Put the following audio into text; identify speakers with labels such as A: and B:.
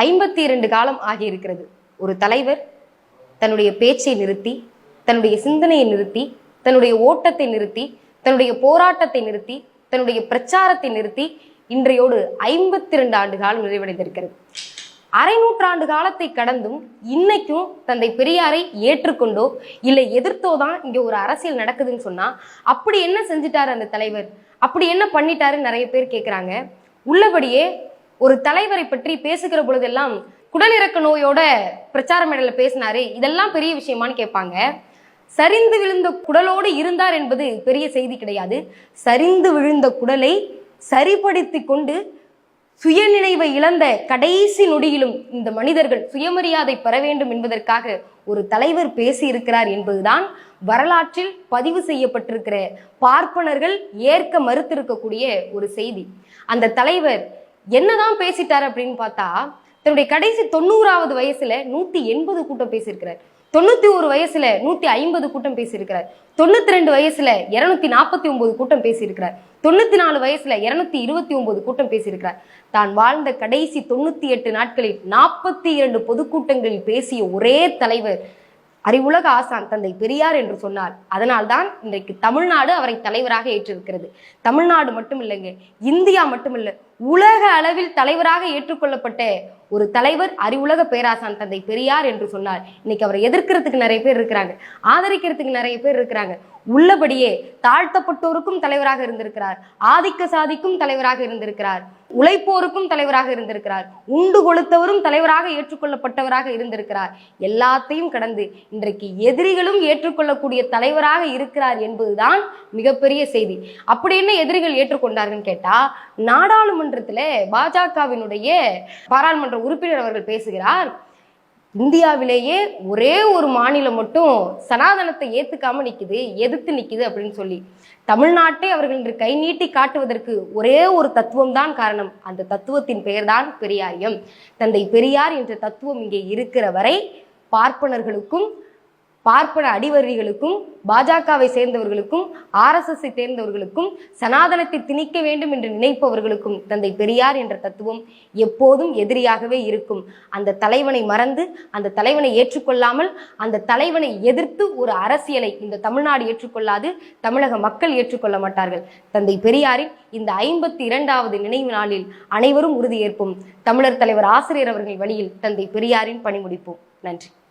A: 52 காலம் ஆகியிருக்கிறது. ஒரு தலைவர் தன்னுடைய பேச்சை நிறுத்தி, தன்னுடைய சிந்தனையை நிறுத்தி, தன்னுடைய ஓட்டத்தை நிறுத்தி, தன்னுடைய போராட்டத்தை நிறுத்தி, தன்னுடைய பிரச்சாரத்தை நிறுத்தி இன்றையோடு 52 ஆண்டு காலம் நிறைவடைந்திருக்கிறது. அரை நூற்றாண்டு காலத்தை கடந்தும் இன்னைக்கும் தந்தை பெரியாரை ஏற்றுக்கொண்டோ இல்லை எதிர்த்தோ தான் இங்க ஒரு அரசியல் நடக்குதுன்னு சொன்னா, அப்படி என்ன செஞ்சுட்டாரு அந்த தலைவர், அப்படி என்ன பண்ணிட்டாருன்னு நிறைய பேர் கேட்கிறாங்க. உள்ளபடியே ஒரு தலைவரை பற்றி பேசுகிற பொழுதெல்லாம் குடலிறக்க நோயோட பிரச்சார மேடையில பேசினாரு, இதெல்லாம் பெரிய விஷயமானு கேட்பாங்க. சரிந்து விழுந்த குடலோடு இருந்தார் என்பது பெரிய செய்தி கிடையாது. சரிந்து விழுந்த குடலை சரிப்படுத்தி கொண்டு சுயநினைவை இழந்த கடைசி நொடியிலும் இந்த மனிதர்கள் சுயமரியாதை பெற வேண்டும் என்பதற்காக ஒரு தலைவர் பேசி இருக்கிறார் என்பதுதான் வரலாற்றில் பதிவு செய்யப்பட்டிருக்கிற பார்ப்பனர்கள் ஏற்க மறுத்திருக்கக்கூடிய ஒரு செய்தி. அந்த தலைவர் என்னதான் பேசிட்டார் அப்படின்னு பார்த்தா, தன்னுடைய கடைசி 90வது வயசுல 180 கூட்டம் பேசியிருக்கிறார். 91 வயசுல 150 கூட்டம் பேசியிருக்கிறார். 92 வயசுல 249 கூட்டம் பேசியிருக்கிறார். 94 வயசுல 229 கூட்டம் பேசியிருக்கிறார். தான் வாழ்ந்த கடைசி 98 நாட்களில் 42 பொதுக்கூட்டங்களில் பேசிய ஒரே தலைவர் அறிவுலக ஆசான் தந்தை பெரியார் என்று சொன்னார். அதனால்தான் இன்றைக்கு தமிழ்நாடு அவரை தலைவராக ஏற்றிருக்கிறது. தமிழ்நாடு மட்டும் இல்லைங்க, இந்தியா மட்டுமில்லை, உலக அளவில் தலைவராக ஏற்றுக்கொள்ளப்பட்ட ஒரு தலைவர் அறிவுலக பேராசான் தந்தை பெரியார் என்று சொன்னார். இன்னைக்கு அவரை எதிர்க்கிறதுக்கு நிறைய பேர் இருக்கிறாங்க, ஆதரிக்கிறதுக்கு நிறைய பேர் இருக்கிறாங்க. உள்ளபடியே தாழ்த்தப்பட்டோருக்கும் தலைவராக இருந்திருக்கிறார், ஆதிக்க சாதிக்கும் தலைவராக இருந்திருக்கிறார், உழைப்போருக்கும் தலைவராக இருந்திருக்கிறார், உண்டு கொளுத்தவரும் தலைவராக ஏற்றுக்கொள்ளப்பட்டவராக இருந்திருக்கிறார். எல்லாத்தையும் கடந்து இன்றைக்கு எதிரிகளும் ஏற்றுக்கொள்ளக்கூடிய தலைவராக இருக்கிறார் என்பதுதான் மிகப்பெரிய செய்தி. அப்படி என்ன எதிரிகள் ஏற்றுக்கொண்டார்கள் கேட்டா, நாடாளுமன்றத்துல பாஜகவினுடைய பாராளுமன்ற உறுப்பினர் அவர்கள் பேசுகிறார், இந்தியாவிலேயே ஒரே ஒரு மாநிலம் மட்டும் சனாதனத்தை ஏத்துக்காம நிக்குது, எதிர்த்து நிக்குது அப்படின்னு சொல்லி தமிழ்நாட்டை அவர்கள் இன்று கை நீட்டி காட்டுவதற்கு ஒரே ஒரு தத்துவம் தான் காரணம். அந்த தத்துவத்தின் பெயர்தான் பெரியாரியம். தந்தை பெரியார் என்ற தத்துவம் இங்கே இருக்கிற வரை பார்ப்பனர்களுக்கும் பார்ப்பன அடிவரிகளுக்கும் பாஜகவை சேர்ந்தவர்களுக்கும் RSS சேர்ந்தவர்களுக்கும் சனாதனத்தை திணிக்க வேண்டும் என்று நினைப்பவர்களுக்கும் தந்தை பெரியார் என்ற தத்துவம் எப்போதும் எதிரியாகவே இருக்கும். அந்த தலைவனை மறந்து, அந்த தலைவனை ஏற்றுக்கொள்ளாமல், அந்த தலைவனை எதிர்த்து ஒரு அரசியலை இந்த தமிழ்நாடு ஏற்றுக்கொள்ளாது, தமிழக மக்கள் ஏற்றுக்கொள்ள மாட்டார்கள். தந்தை பெரியாரின் இந்த 52வது நினைவு நாளில் அனைவரும் உறுதியேற்போம். தமிழர் தலைவர் ஆசிரியர் அவர்கள் வழியில் தந்தை பெரியாரின் பணி முடிப்போம். நன்றி.